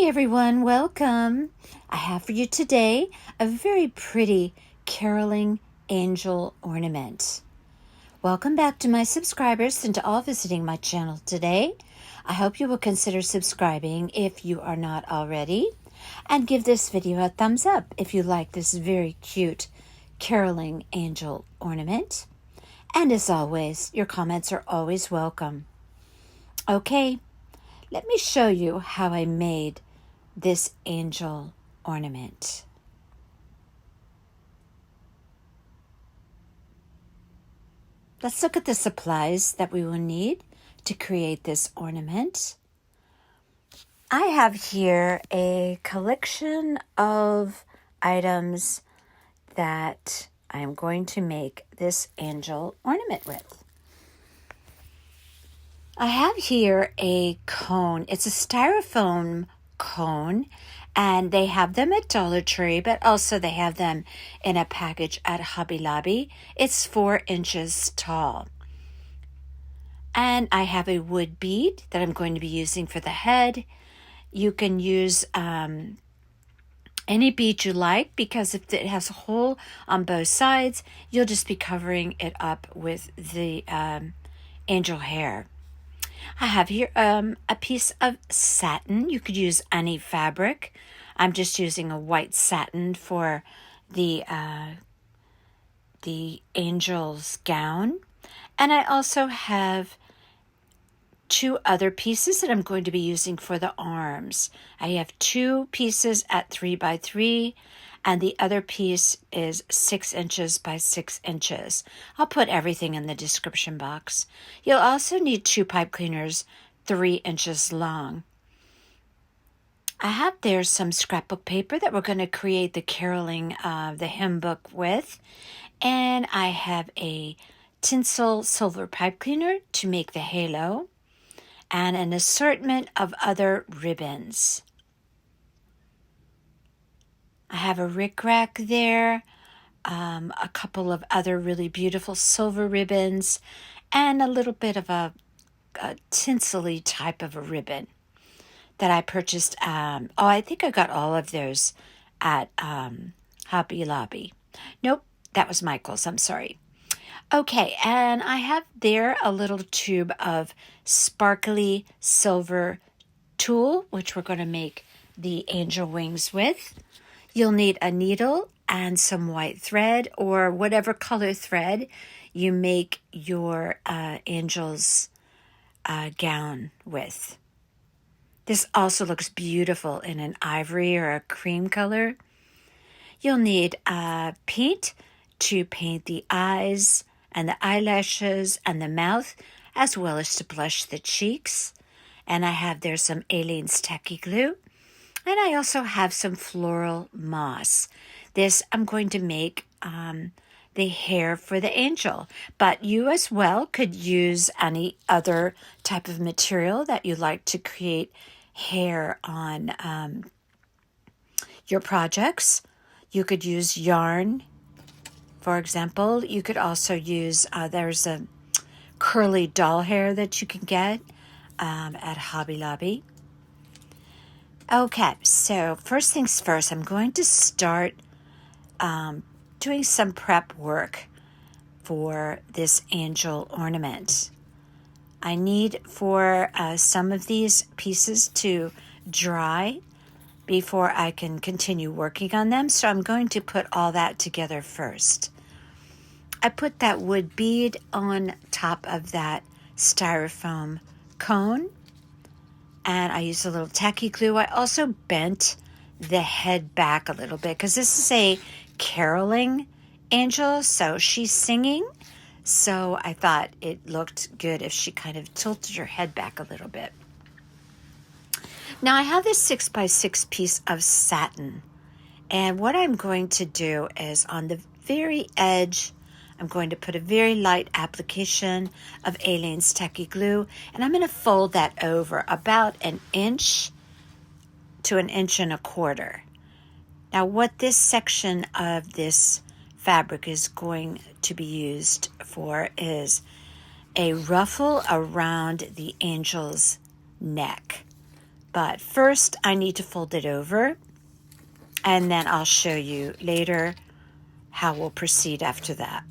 Hi everyone, welcome. I have for you today a very pretty caroling angel ornament. Welcome back to my subscribers and to all visiting my channel today. I hope you will consider subscribing if you are not already, and give this video a thumbs up if you like this very cute caroling angel ornament. And as always, your comments are always welcome. Okay, let me show you how I made this angel ornament. Let's look at the supplies that we will need to create this ornament. I have here a collection of items that I'm going to make this angel ornament with. I have here a cone. It's a styrofoam cone, and they have them at Dollar Tree, but also they have them in a package at Hobby Lobby. It's 4 inches tall. And I have a wood bead that I'm going to be using for the head. You can use any bead you like, because if it has a hole on both sides, you'll just be covering it up with the angel hair. I have here a piece of satin. You could use any fabric. I'm just using a white satin for the angel's gown. And I also have 2 other pieces that I'm going to be using for the arms. I have 2 pieces at 3 by 3, and the other piece is 6 inches by 6 inches. I'll put everything in the description box. You'll also need 2 pipe cleaners 3 inches long. I have there some scrapbook paper that we're going to create the caroling the hymn book with. And I have a tinsel silver pipe cleaner to make the halo, and an assortment of other ribbons. I have a rickrack there, a couple of other really beautiful silver ribbons, and a little bit of a tinsel-y type of a ribbon that I purchased. I think I got all of those at Hobby Lobby. Nope, that was Michael's, I'm sorry. Okay, and I have there a little tube of sparkly silver tulle, which we're going to make the angel wings with. You'll need a needle and some white thread, or whatever color thread you make your angel's gown with. This also looks beautiful in an ivory or a cream color. You'll need paint to paint the eyes and the eyelashes and the mouth, as well as to blush the cheeks. And I have there some Aleene's tacky glue. And I also have some floral moss. This I'm going to make the hair for the angel. But you as well could use any other type of material that you like to create hair on your projects. You could use yarn, for example. You could also use, there's a curly doll hair that you can get at Hobby Lobby. Okay, so first things first, I'm going to start doing some prep work for this angel ornament. I need for some of these pieces to dry before I can continue working on them, so I'm going to put all that together first. I put that wood bead on top of that styrofoam cone, and I used a little tacky glue. I also bent the head back a little bit because this is a caroling angel, so she's singing. So I thought it looked good if she kind of tilted her head back a little bit. Now I have this 6 by 6 piece of satin, and what I'm going to do is on the very edge, I'm going to put a very light application of Aleene's tacky glue, and I'm going to fold that over about 1 inch to 1.25 inches. Now what this section of this fabric is going to be used for is a ruffle around the angel's neck. But first I need to fold it over, and then I'll show you later how we'll proceed after that.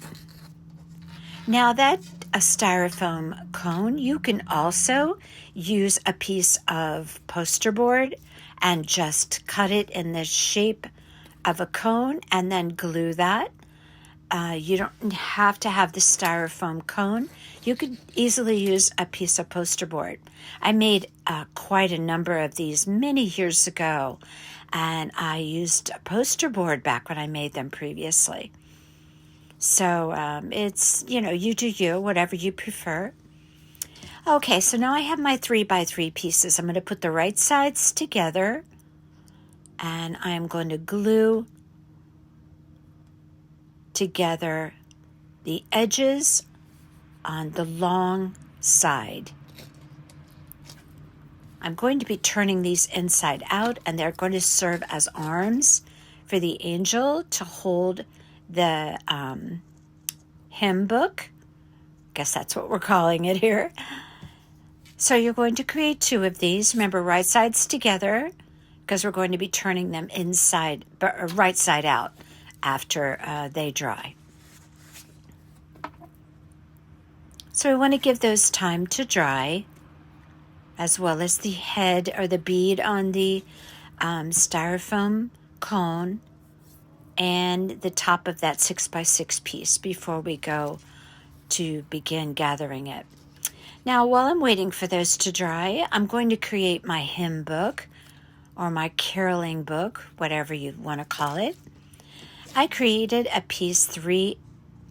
Now that a styrofoam cone, you can also use a piece of poster board and just cut it in the shape of a cone and then glue that. You don't have to have the styrofoam cone. You could easily use a piece of poster board. I made quite a number of these many years ago, and I used a poster board back when I made them previously. So it's, you do you, whatever you prefer. Okay, so now I have my 3x3 pieces. I'm going to put the right sides together, and I'm going to glue together the edges on the long side. I'm going to be turning these inside out, and they're going to serve as arms for the angel to hold the hymn book. Guess that's what we're calling it here. So you're going to create 2 of these. Remember, right sides together, because we're going to be turning them inside, right side out after they dry. So we want to give those time to dry, as well as the head or the bead on the styrofoam cone and the top of that 6x6 piece before we go to begin gathering it. Now, while I'm waiting for those to dry, I'm going to create my hymn book or my caroling book, whatever you want to call it. I created a piece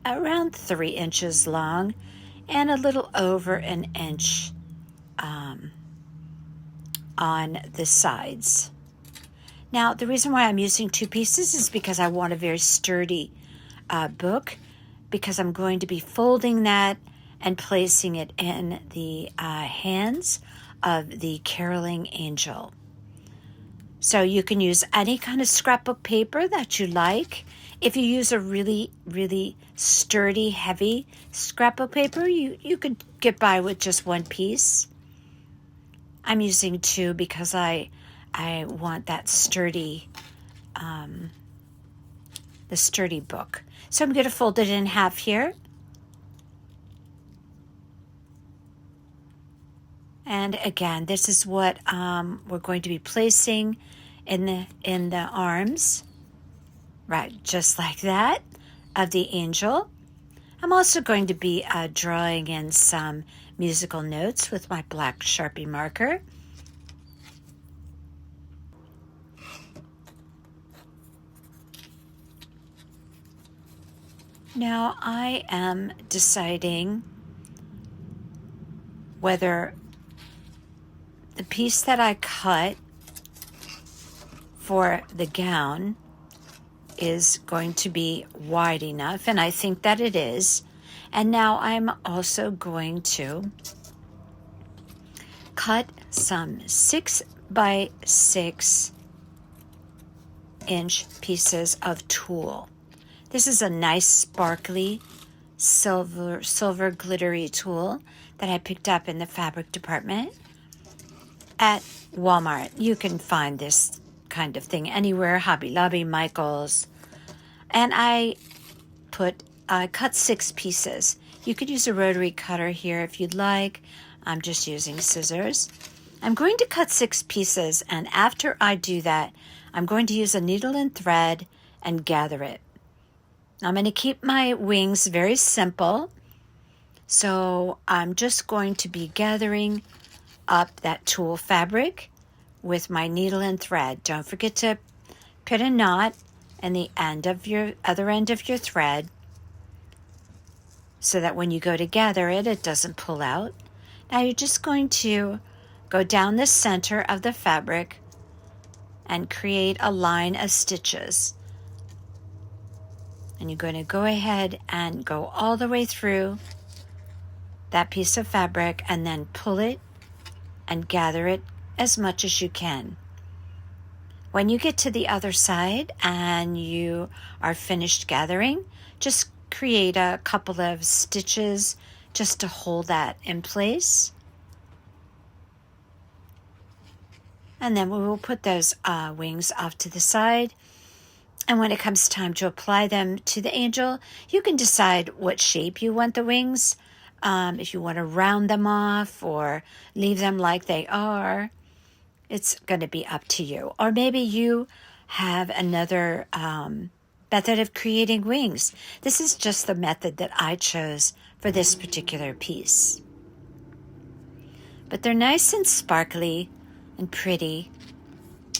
around 3 inches long and a little over an inch on the sides. Now, the reason why I'm using 2 pieces is because I want a very sturdy book, because I'm going to be folding that and placing it in the hands of the caroling angel. So you can use any kind of scrapbook paper that you like. If you use a really, really sturdy, heavy scrapbook paper, you could get by with just 1 piece. I'm using 2 because I want that sturdy, the sturdy book. So I'm going to fold it in half here. And again, this is what we're going to be placing in the arms, right, just like that, of the angel. I'm also going to be drawing in some musical notes with my black Sharpie marker. Now I am deciding whether the piece that I cut for the gown is going to be wide enough, and I think that it is. And now I'm also going to cut some 6x6 inch pieces of tulle. This is a nice sparkly silver glittery tulle that I picked up in the fabric department at Walmart. You can find this kind of thing anywhere, Hobby Lobby, Michael's. And I cut 6 pieces. You could use a rotary cutter here if you'd like. I'm just using scissors. I'm going to cut 6 pieces, and after I do that, I'm going to use a needle and thread and gather it. I'm going to keep my wings very simple. So I'm just going to be gathering up that tulle fabric with my needle and thread. Don't forget to put a knot in the other end of your thread so that when you go to gather it, it doesn't pull out. Now you're just going to go down the center of the fabric and create a line of stitches. And you're going to go ahead and go all the way through that piece of fabric and then pull it and gather it as much as you can. When you get to the other side and you are finished gathering, just create a couple of stitches just to hold that in place. And then we will put those wings off to the side. And when it comes time to apply them to the angel, you can decide what shape you want the wings. If you want to round them off or leave them like they are, it's going to be up to you. Or maybe you have another method of creating wings. This is just the method that I chose for this particular piece. But they're nice and sparkly and pretty,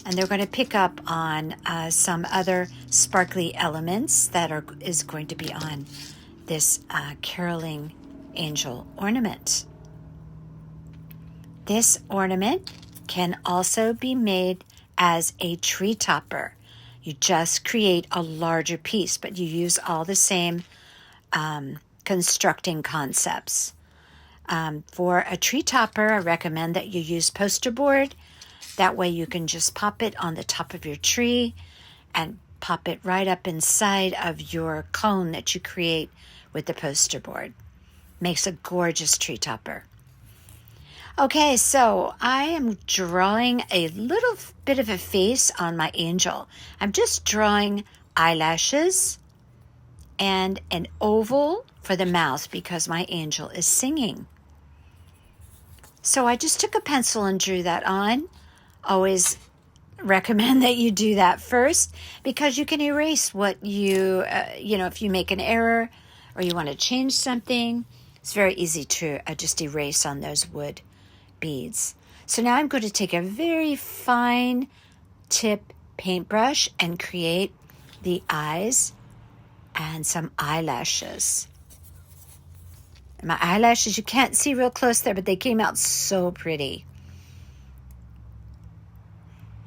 and they're going to pick up on some other sparkly elements that is going to be on this caroling angel ornament. This ornament can also be made as a tree topper. You just create a larger piece, but you use all the same constructing concepts. For a tree topper, I recommend that you use poster board. That way you can just pop it on the top of your tree and pop it right up inside of your cone that you create with the poster board. Makes a gorgeous tree topper. Okay, so I am drawing a little bit of a face on my angel. I'm just drawing eyelashes and an oval for the mouth because my angel is singing. So I just took a pencil and drew that on. Always recommend that you do that first because you can erase what if you make an error or you want to change something, it's very easy to just erase on those wood beads. So now I'm going to take a very fine tip paintbrush and create the eyes and some eyelashes. My eyelashes, you can't see real close there, but they came out so pretty.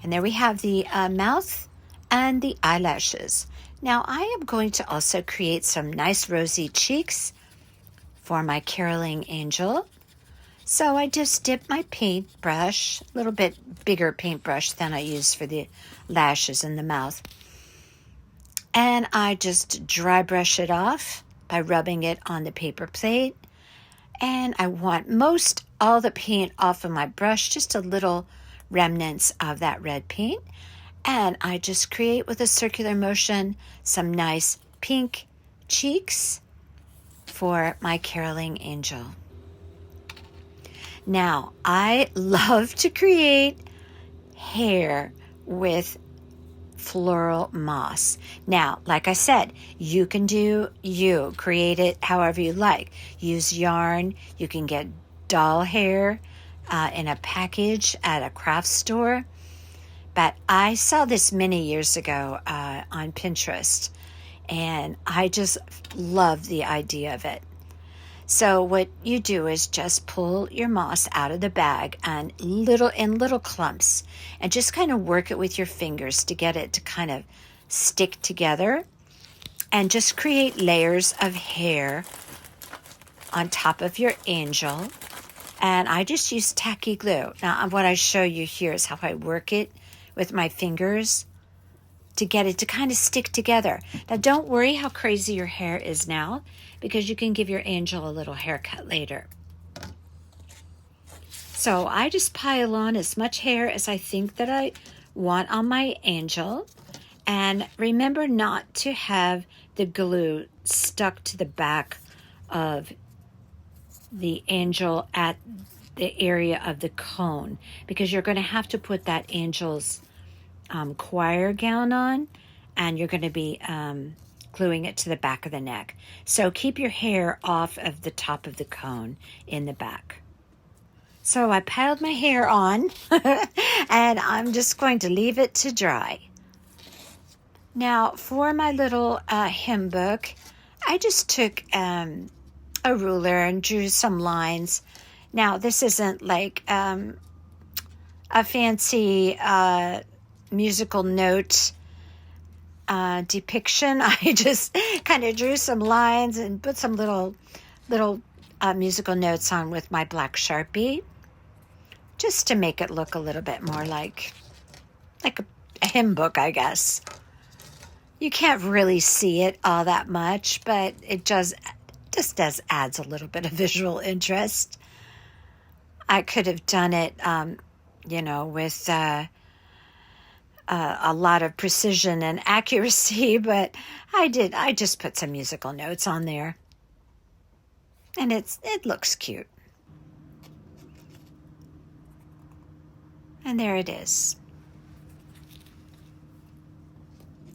And there we have the mouth and the eyelashes. Now I am going to also create some nice rosy cheeks for my caroling angel. So I just dip my paintbrush, a little bit bigger paintbrush than I use for the lashes and the mouth. And I just dry brush it off by rubbing it on the paper plate. And I want all the paint off of my brush, just a little remnants of that red paint. And I just create with a circular motion some nice pink cheeks for my caroling angel. Now, I love to create hair with floral moss. Now, like I said, you can create it however you like. Use yarn. You can get doll hair in a package at a craft store. But I saw this many years ago on Pinterest, and I just love the idea of it. So what you do is just pull your moss out of the bag and in little clumps and just kind of work it with your fingers to get it to kind of stick together and just create layers of hair on top of your angel. And I just use tacky glue. Now what I show you here is how I work it with my fingers to get it to kind of stick together. Now don't worry how crazy your hair is now, because you can give your angel a little haircut later. So I just pile on as much hair as I think that I want on my angel. And remember not to have the glue stuck to the back of the angel at the area of the cone, because you're going to have to put that angel's choir gown on, and you're going to be gluing it to the back of the neck. So keep your hair off of the top of the cone in the back. So I piled my hair on and I'm just going to leave it to dry. Now for my little hymn book, I just took a ruler and drew some lines. Now this isn't like a fancy musical note depiction. I just kind of drew some lines and put some little musical notes on with my black Sharpie, just to make it look a little bit more like a hymn book, I guess. You can't really see it all that much, but it just adds a little bit of visual interest. I could have done it with a lot of precision and accuracy, but I just put some musical notes on there, and it looks cute. And there it is.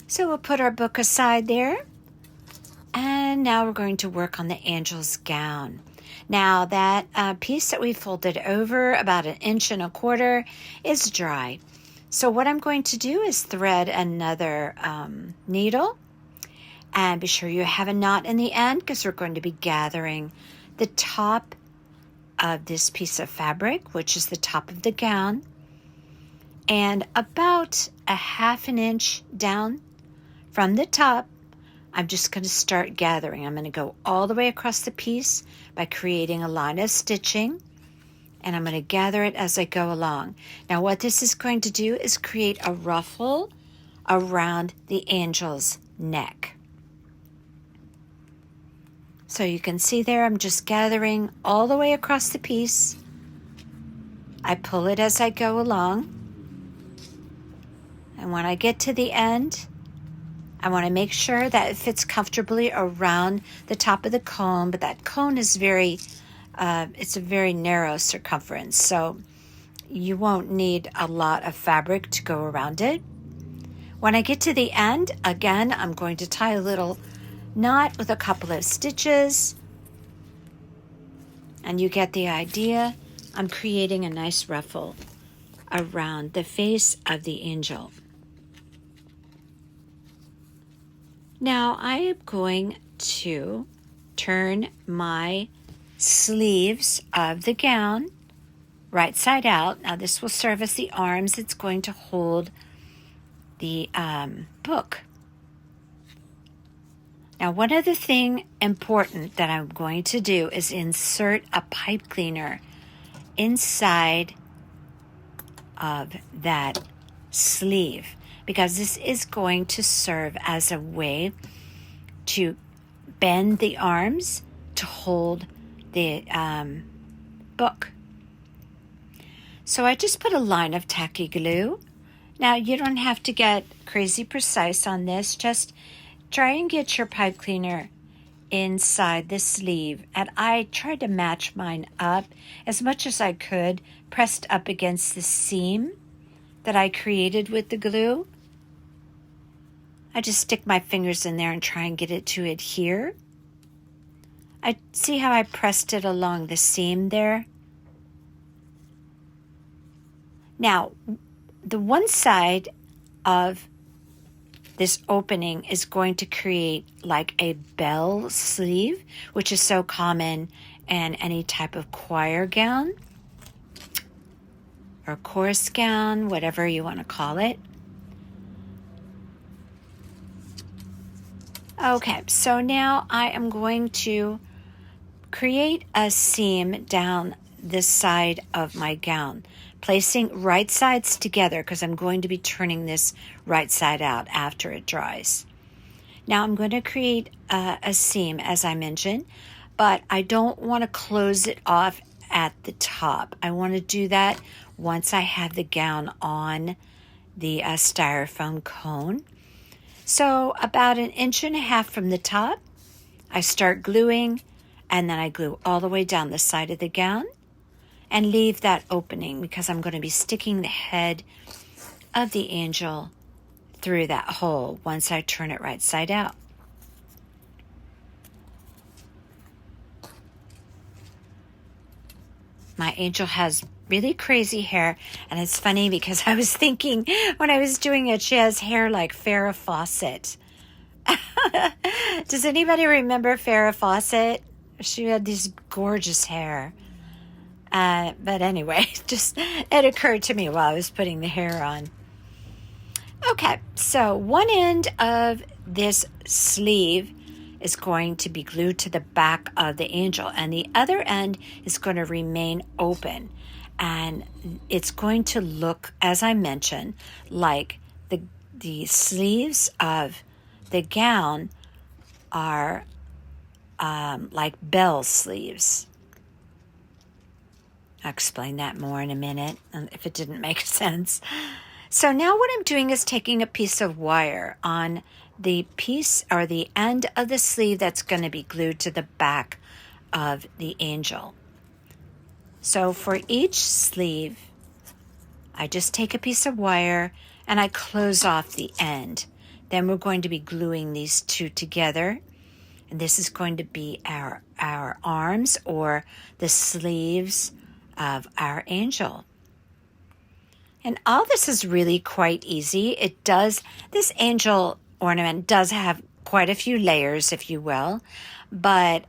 So we'll put our book aside there. And now we're going to work on the angel's gown. Now that piece that we folded over about 1.25 inches is dry. So what I'm going to do is thread another needle. And be sure you have a knot in the end, because we're going to be gathering the top of this piece of fabric, which is the top of the gown. And about 1/2 inch down from the top, I'm just going to start gathering. I'm going to go all the way across the piece by creating a line of stitching, and I'm going to gather it as I go along. Now what this is going to do is create a ruffle around the angel's neck. So you can see there, I'm just gathering all the way across the piece. I pull it as I go along. And when I get to the end, I want to make sure that it fits comfortably around the top of the cone, but that cone is it's a very narrow circumference, so you won't need a lot of fabric to go around it. When I get to the end, again, I'm going to tie a little knot with a couple of stitches, and you get the idea. I'm creating a nice ruffle around the face of the angel. Now I am going to turn my sleeves of the gown right side out. Now this will serve as the arms. It's going to hold the book. Now one other thing important that I'm going to do is insert a pipe cleaner inside of that sleeve, because this is going to serve as a way to bend the arms to hold the book. So I just put a line of tacky glue. Now you don't have to get crazy precise on this, just try and get your pipe cleaner inside the sleeve. And I tried to match mine up as much as I could, pressed up against the seam that I created with the glue. I just stick my fingers in there and try and get it to adhere. I see how I pressed it along the seam there. Now, the one side of this opening is going to create like a bell sleeve, which is so common in any type of choir gown or chorus gown, whatever you want to call it. Okay, so now I am going to create a seam down this side of my gown, placing right sides together, because I'm going to be turning this right side out after it dries. Now I'm going to create a seam, as I mentioned, but I don't want to close it off at the top. I want to do that once I have the gown on the styrofoam cone. So about 1.5 inches from the top, I start gluing, and then I glue all the way down the side of the gown and leave that opening, because I'm going to be sticking the head of the angel through that hole once I turn it right side out. My angel has really crazy hair, and it's funny because I was thinking when I was doing it, she has hair like Farrah Fawcett. Does anybody remember Farrah Fawcett? She had these gorgeous hair. But anyway, just it occurred to me while I was putting the hair on. Okay, so one end of this sleeve is going to be glued to the back of the angel, and the other end is going to remain open. And it's going to look, as I mentioned, like the sleeves of the gown are like bell sleeves. I'll explain that more in a minute if it didn't make sense. So now what I'm doing is taking a piece of wire on the piece or the end of the sleeve that's going to be glued to the back of the angel. So for each sleeve, I just take a piece of wire and I close off the end. Then we're going to be gluing these two together. And this is going to be our arms or the sleeves of our angel. And all this is really quite easy. This angel ornament does have quite a few layers, if you will, but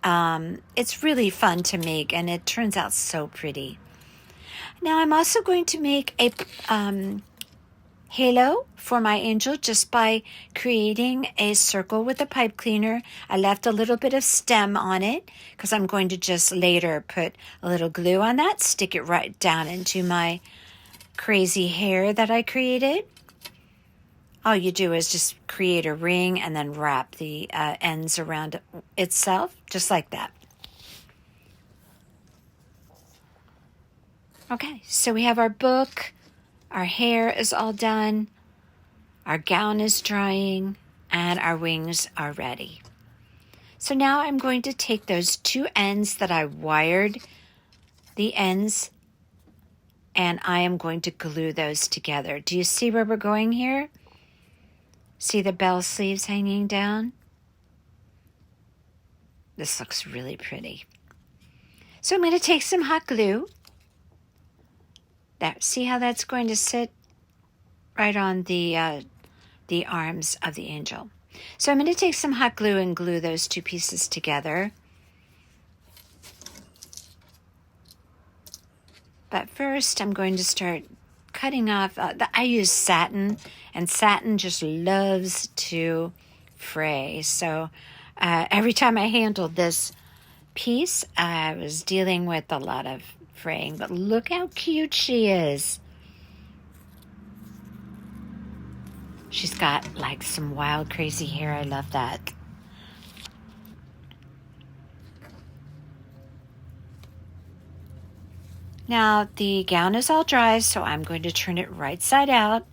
it's really fun to make and it turns out so pretty. Now I'm also going to make a halo for my angel just by creating a circle with a pipe cleaner. I left a little bit of stem on it because I'm going to just later put a little glue on that, stick it right down into my crazy hair that I created. All you do is just create a ring and then wrap the ends around itself, just like that. Okay, so we have our book, our hair is all done, our gown is drying, and our wings are ready. So now I'm going to take those two ends that I wired, the ends, and I am going to glue those together. Do you see where we're going here? See the bell sleeves hanging down? This looks really pretty. So I'm going to take some hot glue. See how that's going to sit right on the arms of the angel. So I'm going to take some hot glue and glue those two pieces together. But first I'm going to start cutting off. I use satin, and satin just loves to fray. So every time I handled this piece, I was dealing with a lot of fraying, but look how cute she is. She's got like some wild, crazy hair. I love that. Now the gown is all dry, so I'm going to turn it right side out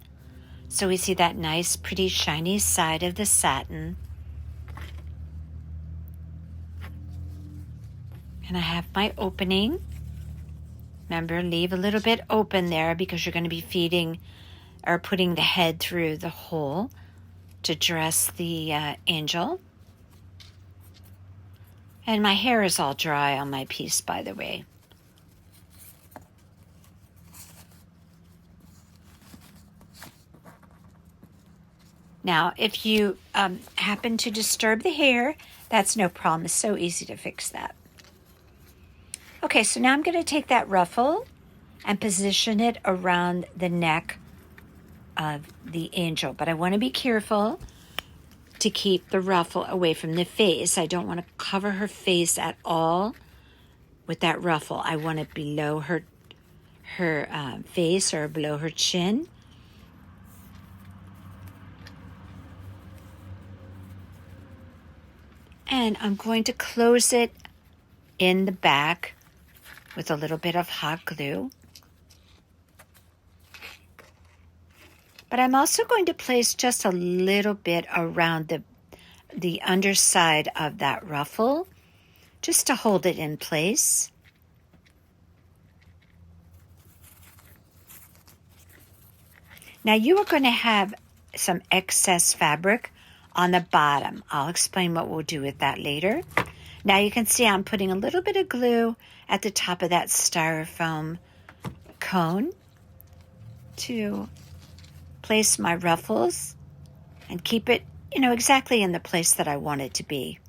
so we see that nice, pretty, shiny side of the satin. And I have my opening. Remember, leave a little bit open there because you're going to be feeding or putting the head through the hole to dress the angel. And my hair is all dry on my piece, by the way. Now, if you happen to disturb the hair, that's no problem. It's so easy to fix that. Okay, so now I'm going to take that ruffle and position it around the neck of the angel. But I want to be careful to keep the ruffle away from the face. I don't want to cover her face at all with that ruffle. I want it below her face or below her chin. And I'm going to close it in the back with a little bit of hot glue. But I'm also going to place just a little bit around the underside of that ruffle, just to hold it in place. Now you are going to have some excess fabric on the bottom. I'll explain what we'll do with that later. Now you can see I'm putting a little bit of glue at the top of that styrofoam cone to place my ruffles and keep it, exactly in the place that I want it to be.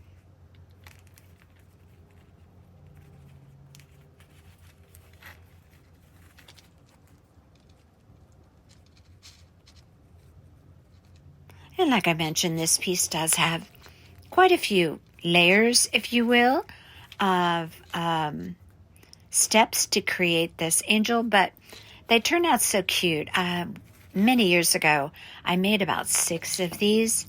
And like I mentioned, this piece does have quite a few layers, if you will, of steps to create this angel, but they turn out so cute. Many years ago, I made about 6 of these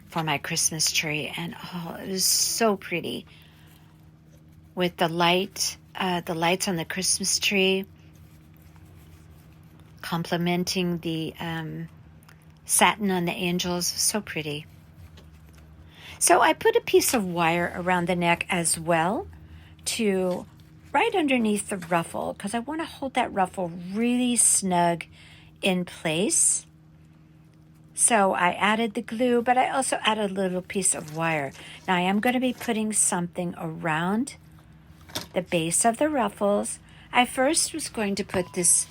for my Christmas tree, and it was so pretty with the light the lights on the Christmas tree, complementing the satin on the angels. So pretty. So I put a piece of wire around the neck as well to right underneath the ruffle, because I want to hold that ruffle really snug in place. So I added the glue, but I also added a little piece of wire. Now I am going to be putting something around the base of the ruffles. I first was going to put this,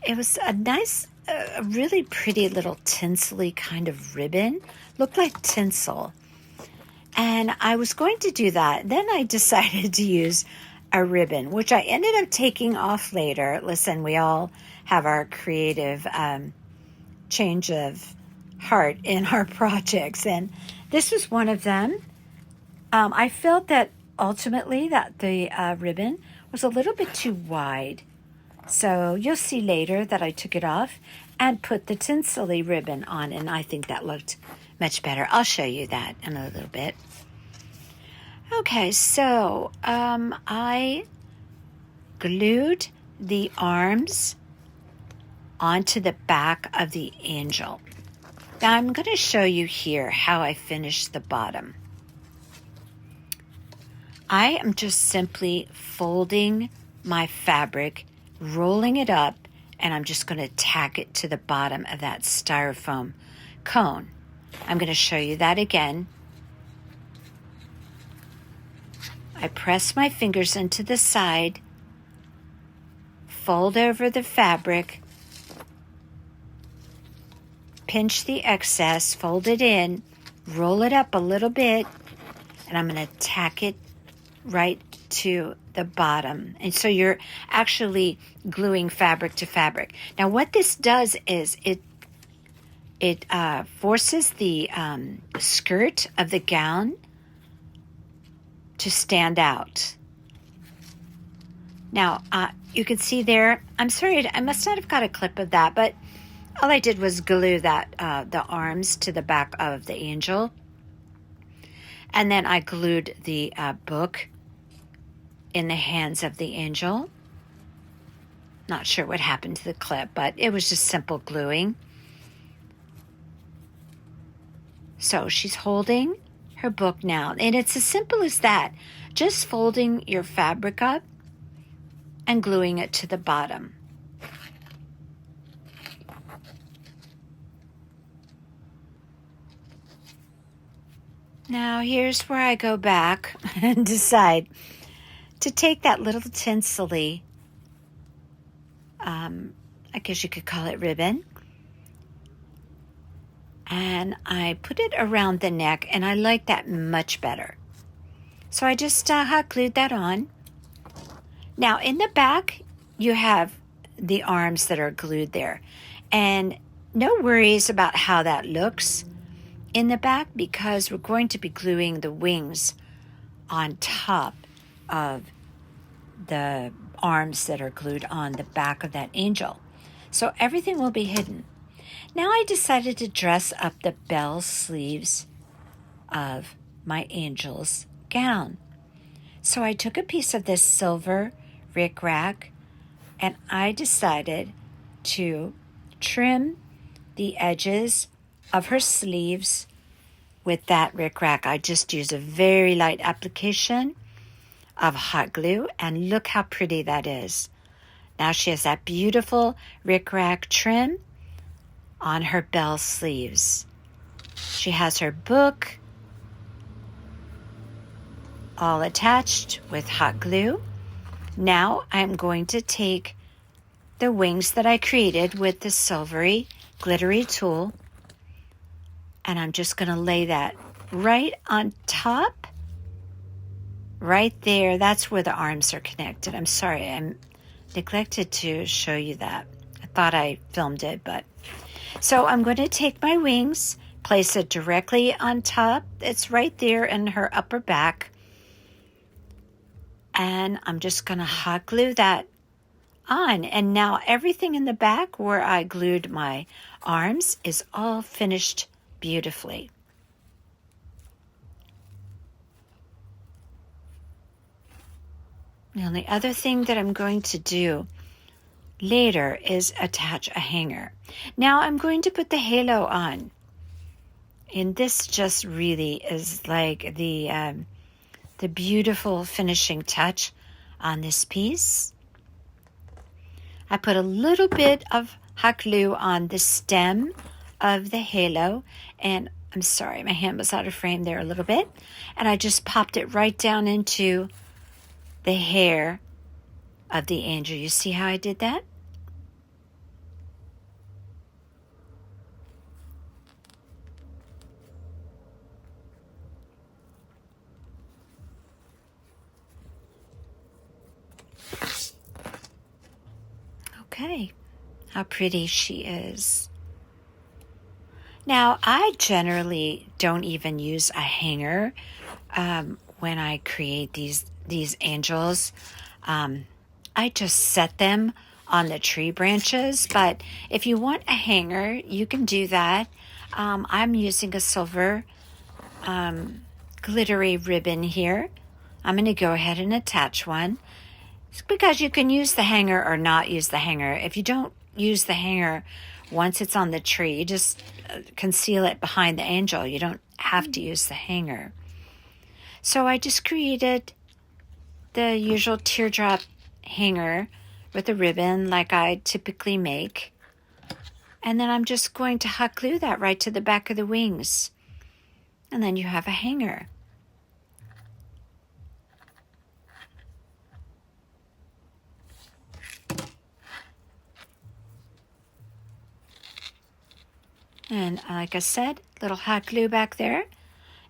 it was a nice, a really pretty little tinsely kind of ribbon. Looked like tinsel. And I was going to do that. Then I decided to use a ribbon, which I ended up taking off later. Listen, we all have our creative change of heart in our projects, and this was one of them. I felt that ultimately that the ribbon was a little bit too wide, so you'll see later that I took it off and put the tinsely ribbon on, and I think that looked much better. I'll show you that in a little bit. Okay, so I glued the arms onto the back of the angel. Now I'm going to show you here how I finished the bottom. I am just simply folding my fabric, rolling it up, and I'm just going to tack it to the bottom of that styrofoam cone. I'm going to show you that again. I press my fingers into the side, fold over the fabric, pinch the excess, fold it in, roll it up a little bit, and I'm going to tack it right to the bottom. And so you're actually gluing fabric to fabric. Now what this does is it forces the skirt of the gown to stand out. Now you can see there, I'm sorry, I must not have got a clip of that, but all I did was glue that the arms to the back of the angel. And then I glued the book in the hands of the angel. Not sure what happened to the clip, but it was just simple gluing. So she's holding her book now. And it's as simple as that. Just folding your fabric up and gluing it to the bottom. Now here's where I go back and decide to take that little tinsely, I guess you could call it ribbon, and I put it around the neck, and I like that much better. So I just hot glued that on. Now in the back, you have the arms that are glued there, and no worries about how that looks in the back, because we're going to be gluing the wings on top of the arms that are glued on the back of that angel. So everything will be hidden. Now I decided to dress up the bell sleeves of my angel's gown. So I took a piece of this silver rickrack, and I decided to trim the edges of her sleeves with that rickrack. I just use a very light application of hot glue, and look how pretty that is. Now she has that beautiful rickrack trim on her bell sleeves. She has her book all attached with hot glue. Now I'm going to take the wings that I created with the silvery glittery tool, and I'm just going to lay that right on top, right there. That's where the arms are connected. I'm sorry, I neglected to show you that. I thought I filmed it, but... So I'm going to take my wings, place it directly on top. It's right there in her upper back. And I'm just going to hot glue that on. And now everything in the back where I glued my arms is all finished beautifully. The only other thing that I'm going to do later is attach a hanger. Now I'm going to put the halo on. And this just really is like the beautiful finishing touch on this piece. I put a little bit of hot glue on the stem of the halo, and I'm sorry, my hand was out of frame there a little bit, and I just popped it right down into the hair of the angel. You see how I did that? Okay, how pretty she is. Now, I generally don't even use a hanger when I create these angels. I just set them on the tree branches, but if you want a hanger, you can do that. I'm using a silver glittery ribbon here. I'm going to go ahead and attach one. It's because you can use the hanger or not use the hanger. If you don't use the hanger once it's on the tree, you just conceal it behind the angel. You don't have to use the hanger. So I just created the usual teardrop hanger with a ribbon like I typically make. And then I'm just going to hot glue that right to the back of the wings. And then you have a hanger. And like I said, little hot glue back there.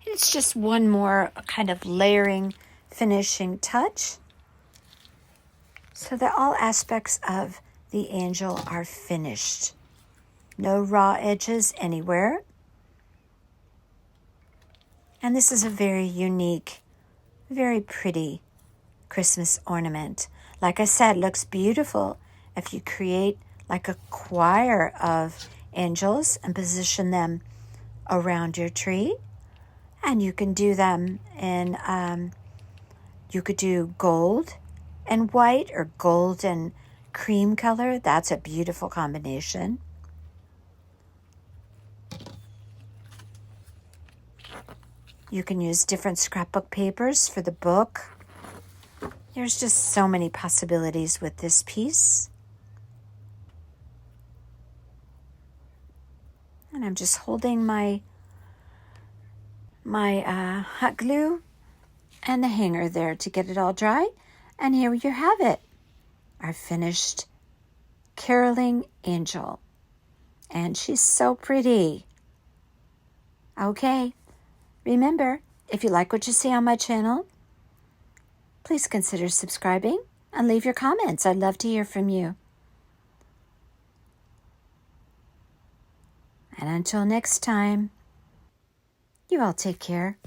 It's just one more kind of layering, finishing touch, so that all aspects of the angel are finished. No raw edges anywhere. And this is a very unique, very pretty Christmas ornament. Like I said, it looks beautiful if you create like a choir of angels and position them around your tree. And you can do them in, you could do gold and white or gold and cream color. That's a beautiful combination. You can use different scrapbook papers for the book. There's just so many possibilities with this piece. And I'm just holding my hot glue and the hanger there to get it all dry. And here you have it, our finished caroling angel. And she's so pretty. Okay, remember, if you like what you see on my channel, please consider subscribing and leave your comments. I'd love to hear from you. And until next time, you all take care.